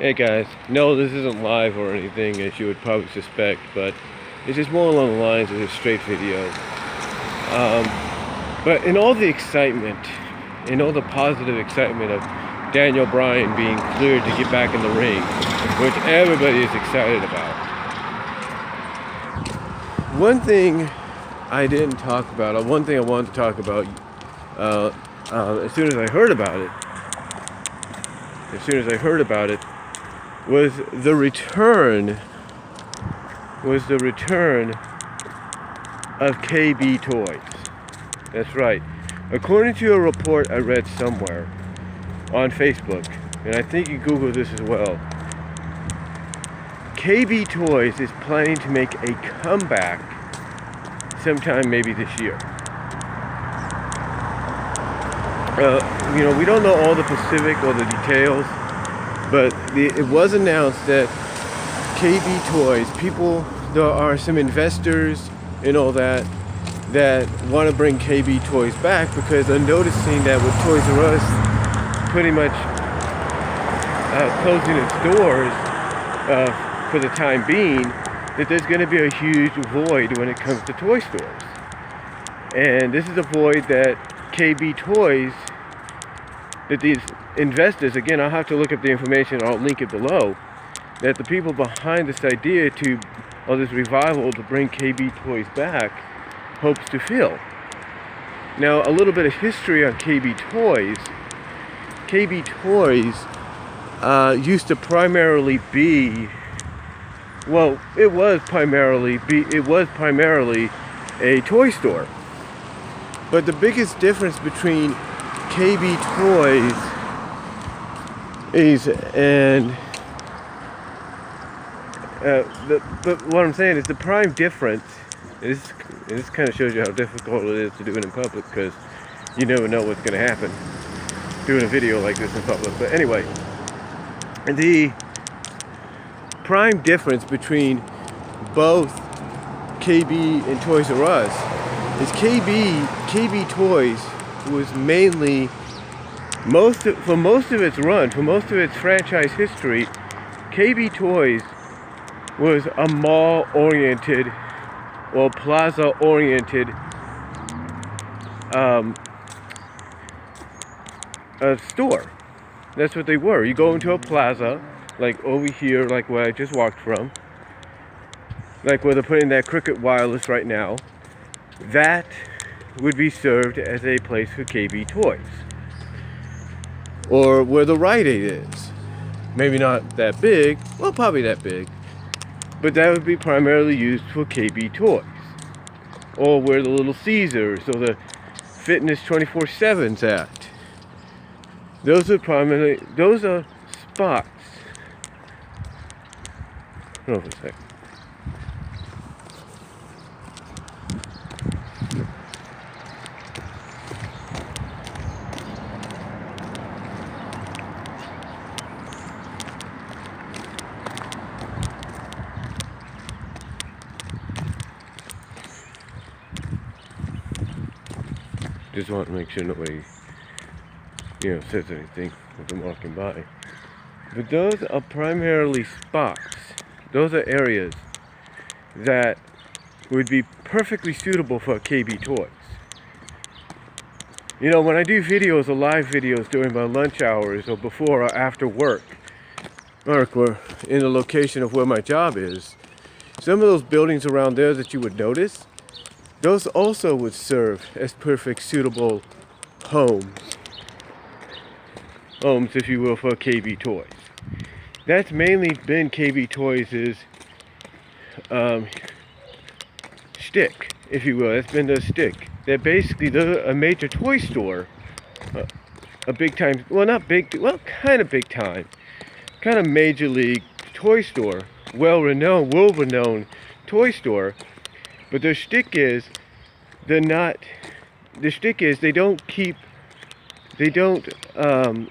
Hey guys, no, this isn't live or anything as you would probably suspect, but it's just more along the lines of a straight video. But in all the excitement, in all the positive excitement of Daniel Bryan being cleared to get back in the ring, which everybody is excited about, one thing I didn't talk about, or one thing I wanted to talk about as soon as I heard about it, was the return of KB Toys. That's right. According to a report I read somewhere on Facebook, and I think you Google this as well, KB Toys is planning to make a comeback sometime maybe this year. We don't know all the specific or the details, but it was announced that KB Toys, there are some investors and all that want to bring KB Toys back because they're noticing that with Toys R Us pretty much closing its doors for the time being, that there's going to be a huge void when it comes to toy stores. And this is a void that KB Toys, that these investors, again, I'll have to look up the information, I'll link it below, that the people behind this idea of this revival to bring KB Toys back hopes to fill. Now, a little bit of history on KB Toys. KB Toys used to primarily be, it was primarily a toy store. But the biggest difference between KB Toys but what I'm saying is the prime difference. This kind of shows you how difficult it is to do it in public because you never know what's going to happen doing a video like this in public. But anyway, the prime difference between both KB and Toys R Us is KB Toys was mainly for most of its franchise history, KB Toys was a mall-oriented or plaza-oriented store. That's what they were. You go into a plaza, like over here, like where I just walked from, like where they're putting that Cricket Wireless right now, that would be served as a place for KB Toys. Or where the Rite Aid is. Maybe not that big, well, probably that big, but that would be primarily used for KB Toys. Or where the Little Caesars or the Fitness 24/7's at. Those are spots. Hold on for a second. Just want to make sure nobody, says anything as I'm walking by. But those are primarily spots. Those are areas that would be perfectly suitable for KB Toys. When I do videos or live videos during my lunch hours or before or after work, or in the location of where my job is, some of those buildings around there that you would notice, those also would serve as perfect suitable homes, if you will, for KB Toys. That's mainly been KB Toys' shtick, if you will. That's been their shtick. They're basically a major toy store, a big time, kind of big time, kind of major league toy store, world-renowned toy store. But their shtick is they don't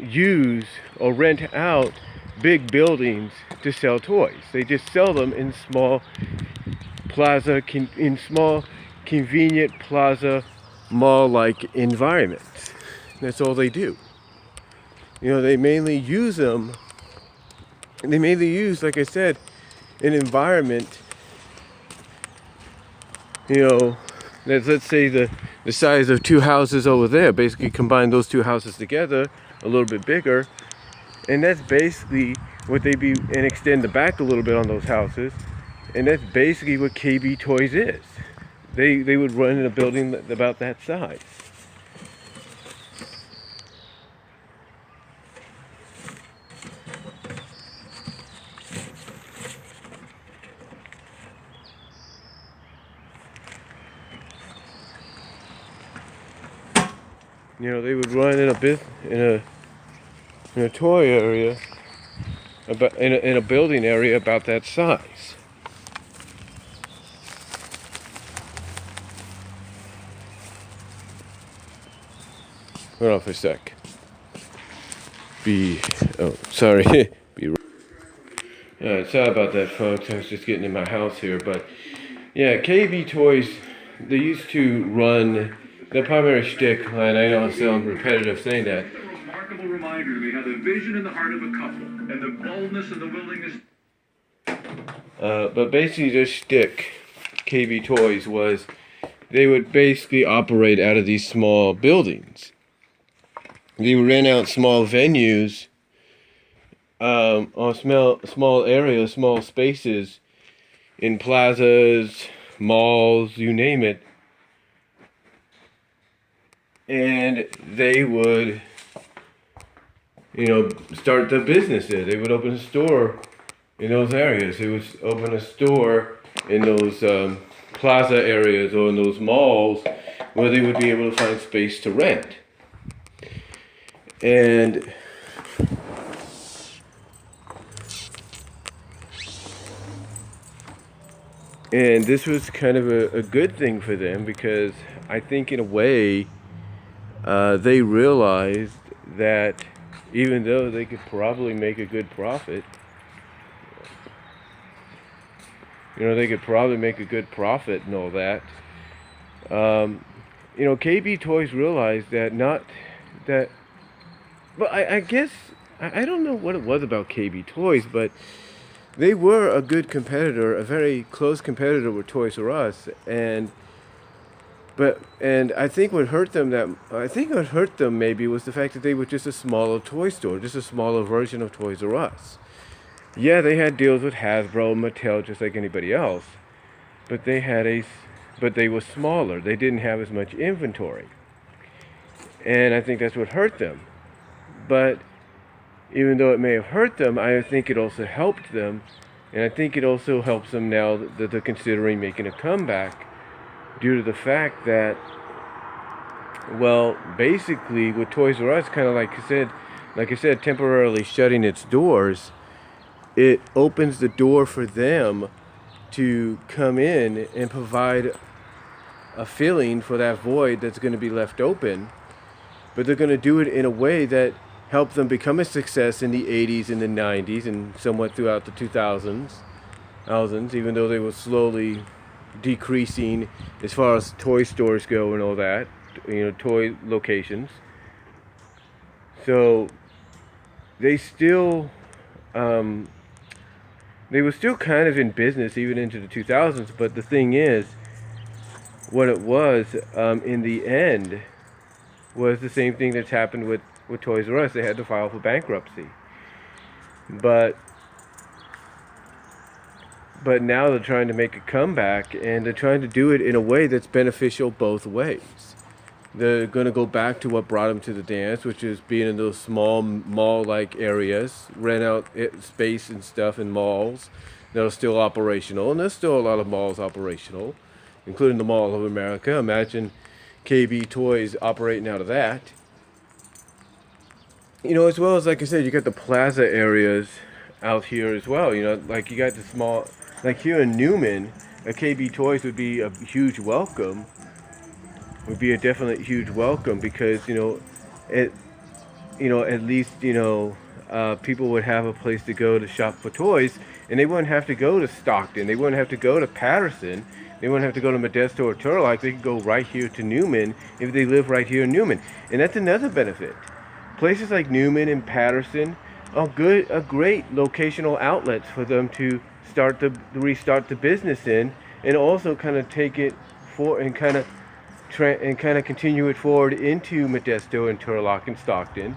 use or rent out big buildings to sell toys. They just sell them in small convenient plaza mall-like environments. That's all they do. They mainly use them they mainly use, like I said, an environment, let's say the size of two houses over there. Basically combine those two houses together, a little bit bigger, and that's basically what they be, and extend the back a little bit on those houses, and that's basically what KB Toys is. They would run in a building about that size. They would run in a toy area, about in a building area about that size. Hold on for a sec. Sorry. Sorry about that, folks. I was just getting in my house here, but yeah, KB Toys. They used to run the primary shtick, and I know I sound repetitive saying that. It's a remarkable reminder they had the vision in the heart of a couple, and the boldness and the willingness. But basically, their shtick, KB Toys, was they would basically operate out of these small buildings. They would rent out small venues, on small areas, small spaces, in plazas, malls, you name it. And they would, start the business there. They would open a store in those areas. They would open a store in those plaza areas or in those malls where they would be able to find space to rent. And this was kind of a good thing for them, because I think in a way they realized that even though they could probably make a good profit, they could probably make a good profit and all that, KB Toys realized that but I guess, I don't know what it was about KB Toys, but they were a good competitor, a very close competitor with Toys R Us, and I think what hurt them maybe was the fact that they were just a smaller toy store, just a smaller version of Toys R Us. Yeah, they had deals with Hasbro and Mattel just like anybody else, but they were smaller. They didn't have as much inventory, and I think that's what hurt them. But even though it may have hurt them, I think it also helped them, and I think it also helps them now that they're considering making a comeback, due to the fact that, well, basically with Toys R Us, kind of like I said, temporarily shutting its doors, it opens the door for them to come in and provide a filling for that void that's going to be left open, but they're going to do it in a way that helped them become a success in the 80s and the 90s and somewhat throughout the 2000s, even though they were slowly decreasing as far as toy stores go and all that, toy locations. So they were still kind of in business even into the 2000s, but the thing is, what it was, in the end, was the same thing that's happened with Toys R Us. They had to file for bankruptcy. But now they're trying to make a comeback, and they're trying to do it in a way that's beneficial both ways. They're going to go back to what brought them to the dance, which is being in those small mall-like areas, rent out space and stuff in malls that are still operational, and there's still a lot of malls operational, including the Mall of America. Imagine KB Toys operating out of that. As well as, like I said, you got the plaza areas out here as well. Like you got the small, like here in Newman, a KB Toys would be a huge welcome. Would be a definite huge welcome, because at least people would have a place to go to shop for toys, and they wouldn't have to go to Stockton. They wouldn't have to go to Patterson. They wouldn't have to go to Modesto or Turlock. They could go right here to Newman if they live right here in Newman, and that's another benefit. Places like Newman and Patterson, a great locational outlets for them to restart the business in, and also kind of take it for and kind of continue it forward into Modesto and Turlock and Stockton,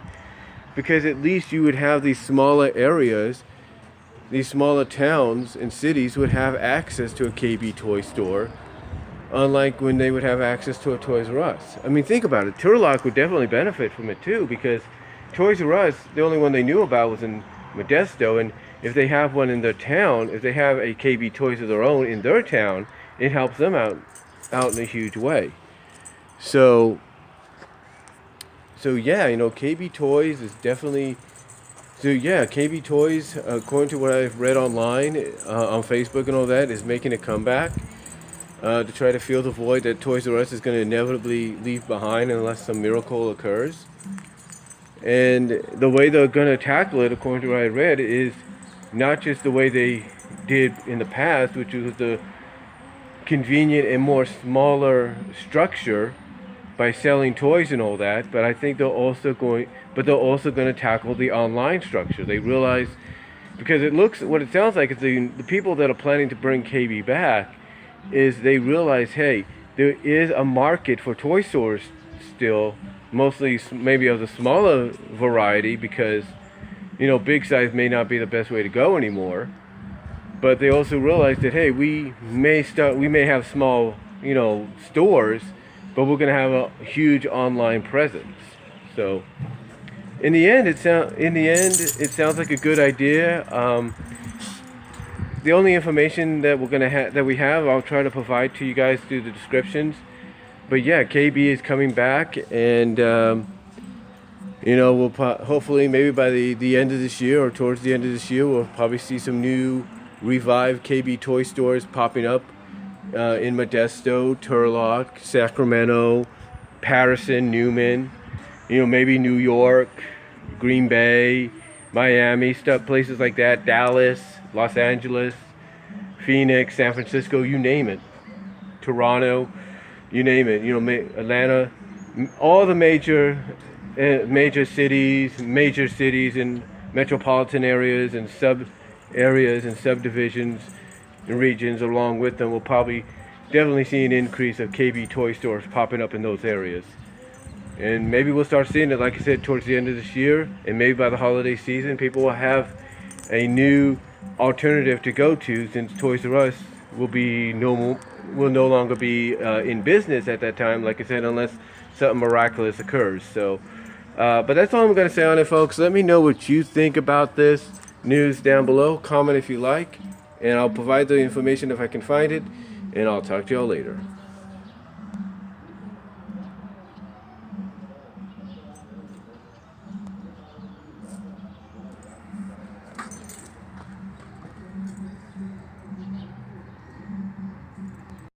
because at least you would have these smaller areas, these smaller towns and cities would have access to a KB toy store, unlike when they would have access to a Toys R Us. I mean, think about it. Turlock would definitely benefit from it too, because Toys R Us, the only one they knew about was in Modesto, and if they have one in their town, if they have a KB Toys of their own in their town, it helps them out in a huge way. So yeah, KB Toys is definitely. So yeah, KB Toys, according to what I've read online, on Facebook and all that, is making a comeback to try to fill the void that Toys R Us is going to inevitably leave behind unless some miracle occurs. And the way they're going to tackle it, according to what I read, is not just the way they did in the past, which was the convenient and more smaller structure by selling toys and all that, but I think they're also going to tackle the online structure. They realize, because what it sounds like is the people that are planning to bring KB back is they realize, hey, there is a market for toy stores still, mostly maybe of the smaller variety, because big size may not be the best way to go anymore. But they also realize that, hey, we may have small stores, but we're going to have a huge online presence. So in the end, it sounds like a good idea. The only information that we have, I'll try to provide to you guys through the descriptions. But yeah, KB is coming back, and we'll hopefully maybe by the end of this year or towards the end of this year, we'll probably see some new revived KB toy stores popping up in Modesto, Turlock, Sacramento, Patterson, Newman, maybe New York, Green Bay, Miami, places like that, Dallas, Los Angeles, Phoenix, San Francisco, you name it, Toronto, you name it, Atlanta, all the major cities and metropolitan areas and subdivisions and regions along with them will probably definitely see an increase of KB toy stores popping up in those areas. And maybe we'll start seeing it, like I said, towards the end of this year, and maybe by the holiday season, people will have a new alternative to go to, since Toys R Us will no longer be in business at that time, like I said, unless something miraculous occurs. So, but that's all I'm going to say on it, folks. Let me know what you think about this news down below. Comment if you like, and I'll provide the information if I can find it, and I'll talk to y'all later.